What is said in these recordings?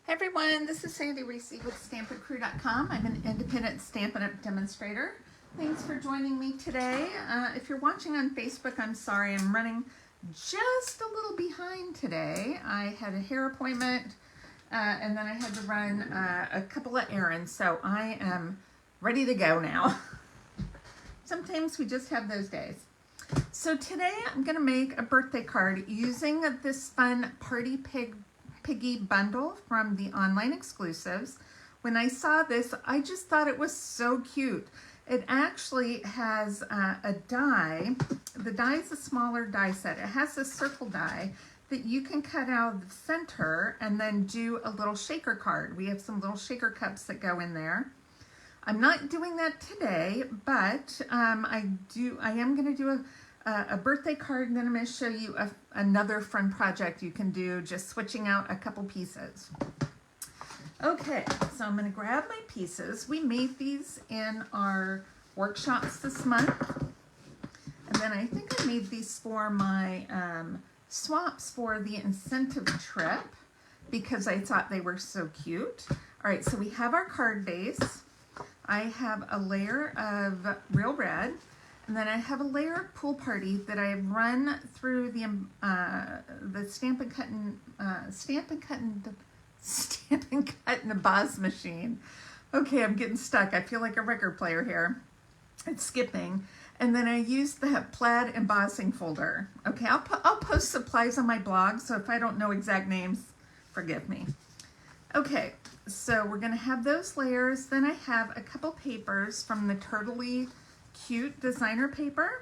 Hey everyone, this is Sandy Reese with StampinCrew.com. I'm an independent Stampin' Up! Demonstrator. Thanks for joining me today. If you're watching on Facebook, I'm sorry, I'm running just a little behind today. I had a hair appointment and then I had to run a couple of errands, so I am ready to go now. Sometimes we just have those days. So today I'm going to make a birthday card using this fun Party Piggy bundle from the online exclusives. When I saw this, I just thought it was so cute. It actually has a die. The die is a smaller die set. It has a circle die that you can cut out of the center and then do a little shaker card. We have some little shaker cups that go in there. I'm not doing that today, but I am going to do a birthday card, and then I'm going to show you another fun project you can do, just switching out a couple pieces. Okay, so I'm going to grab my pieces. We made these in our workshops this month, and then I think I made these for my swaps for the incentive trip because I thought they were so cute. All right, so we have our card base. I have a layer of Real Red, and then I have a layer of Pool Party that I have run through the Stampin' Cut and Emboss machine. Okay, I'm getting stuck. I feel like a record player here. It's skipping. And then I used the plaid embossing folder. Okay, I'll post supplies on my blog, so if I don't know exact names, forgive me. Okay, so we're gonna have those layers. Then I have a couple papers from the Turtley Cute designer paper.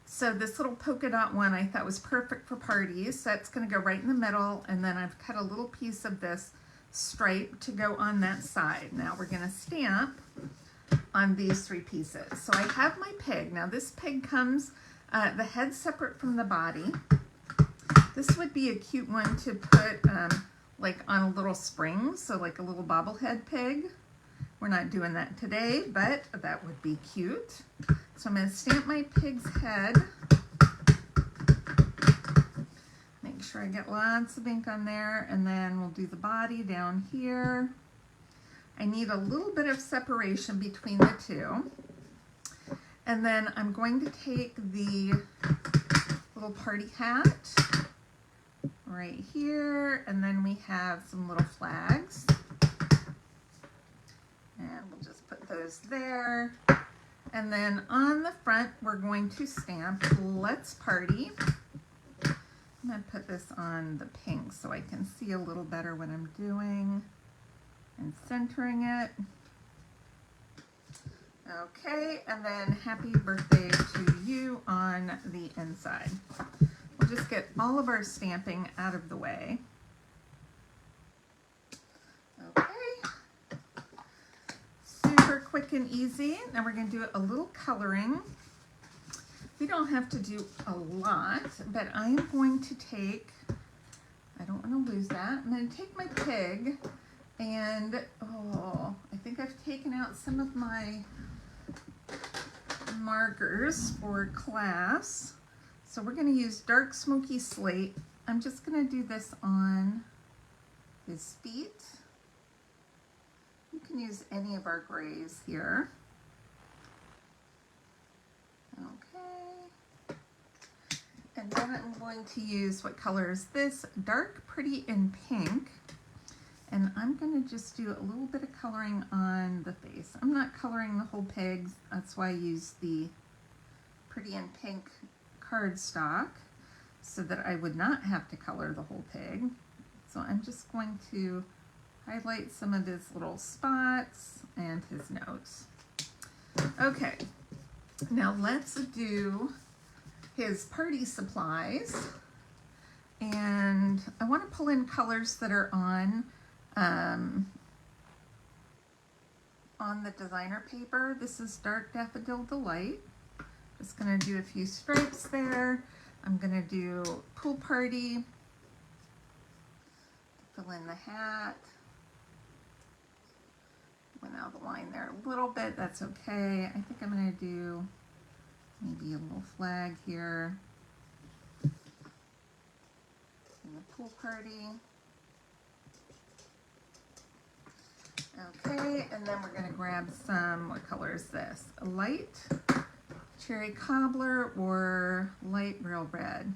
So this little polka dot one I thought was perfect for parties. That's gonna go right in the middle, and then I've cut a little piece of this stripe to go on that side. Now we're gonna stamp on these three pieces. So I have my pig. Now this pig comes, the head separate from the body. This would be a cute one to put like on a little spring, so like a little bobblehead pig. We're not doing that today, but that would be cute. So I'm going to stamp my pig's head. Make sure I get lots of ink on there, and then we'll do the body down here. I need a little bit of separation between the two. And then I'm going to take the little party hat right here, and then we have some little flags. And we'll just put those there. And then on the front, we're going to stamp Let's Party. I'm going to put this on the pink so I can see a little better what I'm doing and centering it. Okay, and then happy birthday to you on the inside. We'll just get all of our stamping out of the way. Okay. Super quick and easy. Now we're going to do a little coloring. We don't have to do a lot, but I'm going to take, I don't want to lose that, I'm going to take my pig and, oh, I think I've taken out some of my markers for class. So we're going to use dark smoky slate. I'm just going to do this on his feet. You can use any of our grays here. Okay. And then I'm going to use, what color is this? Dark Pretty in Pink. And I'm going to just do a little bit of coloring on the face. I'm not coloring the whole pig. That's why I use the Pretty in Pink cardstock, so that I would not have to color the whole pig. So I'm just going to highlight some of his little spots and his nose. Okay, now let's do his party supplies. And I want to pull in colors that are on the designer paper. This is Dark Daffodil Delight. Just going to do a few stripes there. I'm going to do Pool Party. Fill in the hat. Went out of the line there a little bit. That's okay. I think I'm going to do maybe a little flag here. In the Pool Party. Okay, and then we're gonna grab some, what color is this? A light cherry cobbler or light real red?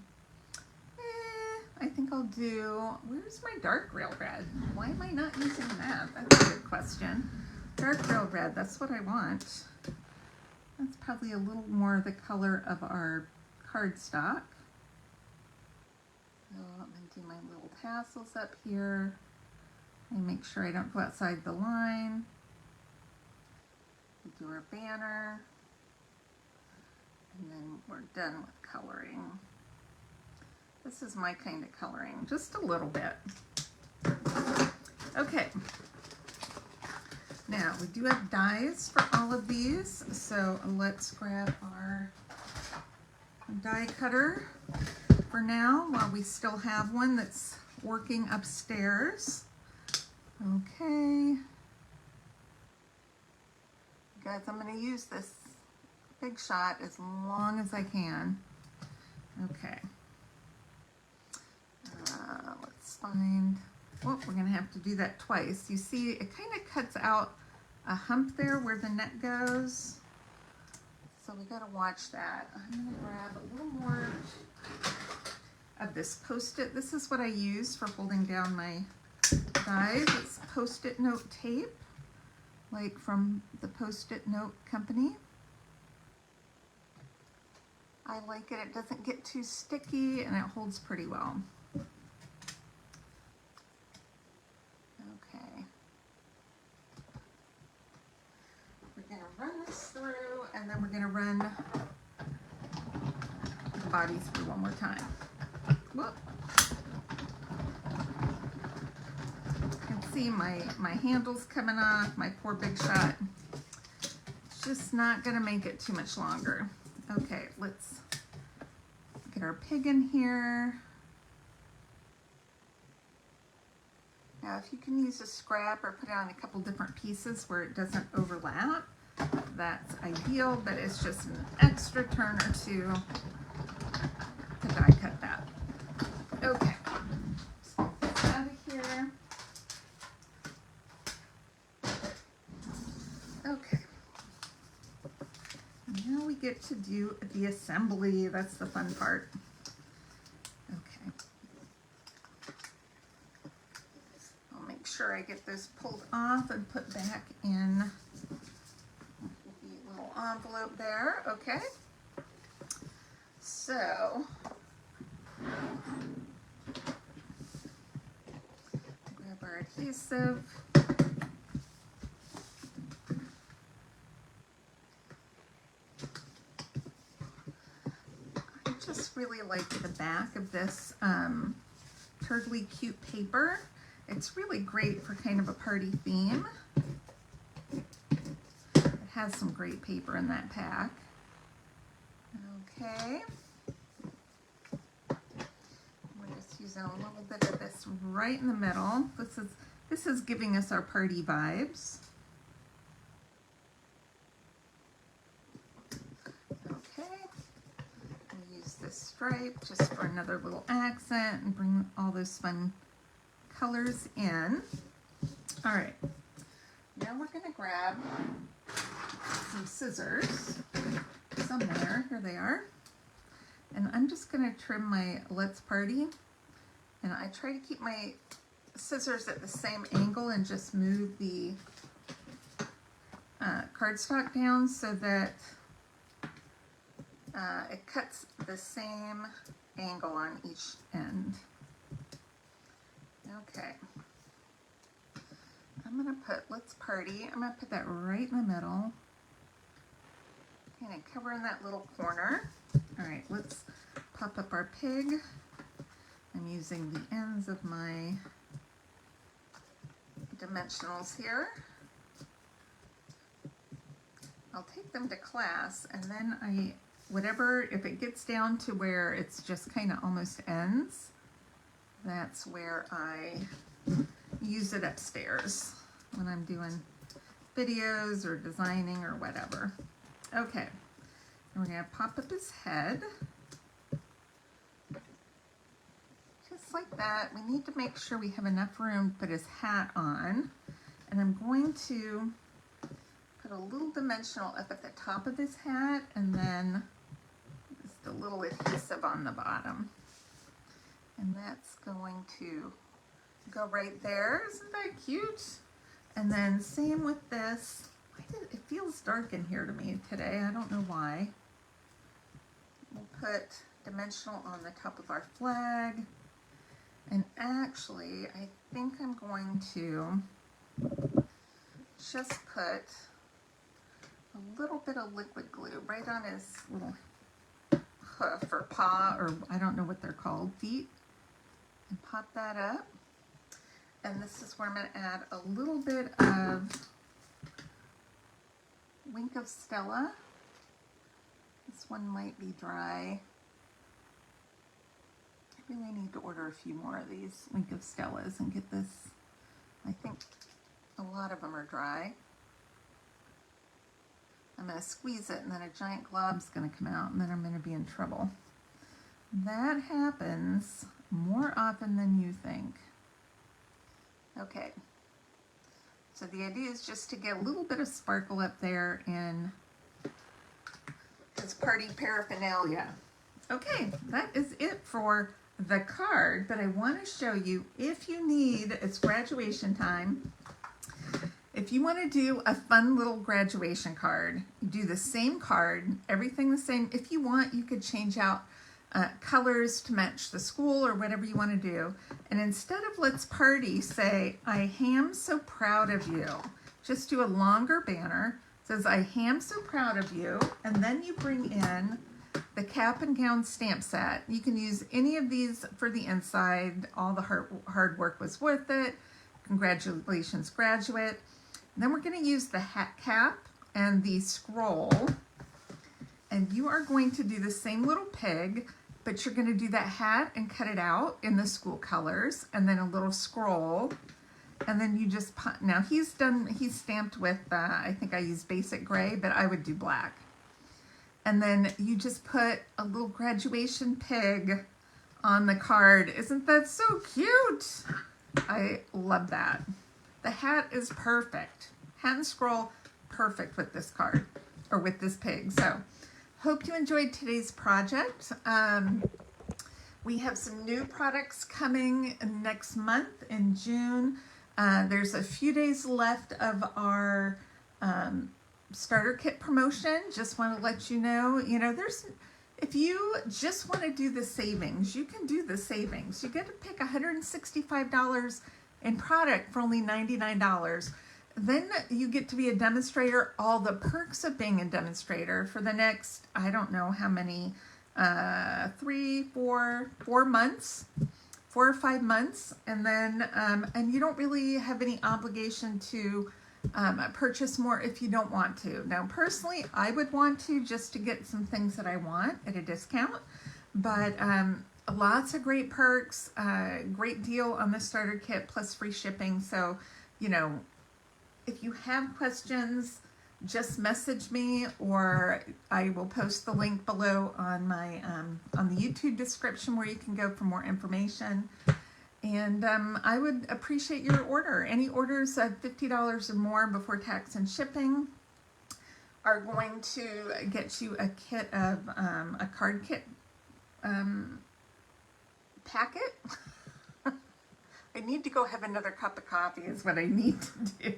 I think I'll do, where's my dark real red? Why am I not using that? That's a good question. Dark real red, that's what I want. That's probably a little more the color of our cardstock. So I'm going to do my little tassels up here and make sure I don't go outside the line. We'll do our banner, and then we're done with coloring. This is my kind of coloring, just a little bit. Okay. Now, we do have dies for all of these, so let's grab our die cutter for now while we still have one that's working upstairs. Okay. Guys, I'm going to use this Big Shot as long as I can. Okay. Let's find, well, we're going to have to do that twice. You see, it kind of cuts out a hump there where the net goes. So we got to watch that. I'm going to grab a little more of this Post-it. This is what I use for holding down my dies. It's Post-it note tape, like from the Post-it note company. I like it. It doesn't get too sticky and it holds pretty well. Okay. We're going to run this through and then we're going to run the body through one more time. Whoop. You can see my handle's coming off, my poor Big Shot. It's just not going to make it too much longer. Okay, let's get our pig in here. Now, if you can use a scrap or put it on a couple different pieces where it doesn't overlap, that's ideal, but it's just an extra turn or two to die cut that. Okay, so get this out of here. Okay. Now we get to do the assembly. That's the fun part. Okay. I'll make sure I get this pulled off and put back in the little envelope there. Okay. So, grab our adhesive. Really like the back of this turtly cute paper. It's really great for kind of a party theme. It has some great paper in that pack. Okay. We're just using a little bit of this right in the middle. This is giving us our party vibes. This stripe just for another little accent and bring all those fun colors in. All right, now we're going to grab some scissors somewhere. Here they are. And I'm just going to trim my Let's Party. And I try to keep my scissors at the same angle and just move the cardstock down so that it cuts the same angle on each end. Okay. I'm going to put Let's Party. I'm going to put that right in the middle. Kind of covering that little corner. All right, let's pop up our pig. I'm using the ends of my dimensionals here. I'll take them to class and then if it gets down to where it's just kind of almost ends, that's where I use it upstairs when I'm doing videos or designing or whatever. Okay, and we're going to pop up his head. Just like that. We need to make sure we have enough room to put his hat on. And I'm going to put a little dimensional up at the top of this hat and then just a little adhesive on the bottom. And that's going to go right there. Isn't that cute? And then same with this. It feels dark in here to me today. I don't know why. We'll put dimensional on the top of our flag. And actually, I think I'm going to just put a little bit of liquid glue right on his little hoof or paw, or I don't know what they're called, feet, and pop that up. And this is where I'm going to add a little bit of Wink of Stella. This one might be dry. I really need to order a few more of these Wink of Stellas and get this. I think a lot of them are dry. I'm going to squeeze it and then a giant glob's going to come out and then I'm going to be in trouble. That happens more often than you think. Okay. So the idea is just to get a little bit of sparkle up there in this party paraphernalia. Okay, that is it for the card, but I want to show you, if you need, it's graduation time. If you want to do a fun little graduation card, you do the same card, everything the same. If you want, you could change out colors to match the school or whatever you want to do. And instead of let's party, say, I am so proud of you. Just do a longer banner. It says, I am so proud of you. And then you bring in the cap and gown stamp set. You can use any of these for the inside. All the hard work was worth it. Congratulations, graduate. And then we're going to use the hat cap and the scroll. And you are going to do the same little pig, but you're going to do that hat and cut it out in the school colors, and then a little scroll. And then you just, now he's stamped with, I think I used basic gray, but I would do black. And then you just put a little graduation pig on the card. Isn't that so cute? I love that. The hat is perfect. Hat and scroll, perfect with this card, or with this pig. So, hope you enjoyed today's project. We have some new products coming next month in June. There's a few days left of our starter kit promotion. Just want to let you know, if you just want to do the savings, you can do the savings. You get to pick $165 in product for only $99. Then you get to be a demonstrator, all the perks of being a demonstrator for the next, I don't know how many, 4 months, 4 or 5 months. And then, and you don't really have any obligation to purchase more if you don't want to. Now, personally, I would want to, just to get some things that I want at a discount, but lots of great perks, great deal on the starter kit plus free shipping. So, if you have questions, just message me, or I will post the link below on my on the YouTube description where you can go for more information. And I would appreciate your order. Any orders of $50 or more before tax and shipping are going to get you a kit of a card kit packet. I need to go have another cup of coffee is what I need to do.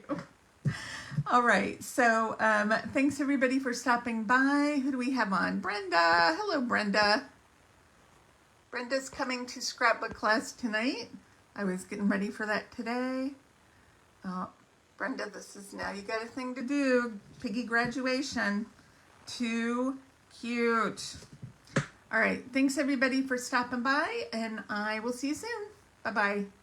All right, so thanks everybody for stopping by. Who do we have on? Brenda. Hello, Brenda. Brenda's coming to scrapbook class tonight. I was getting ready for that today. Brenda, this is now you got a thing to do. Piggy graduation. Too cute. All right, thanks everybody for stopping by, and I will see you soon. Bye-bye.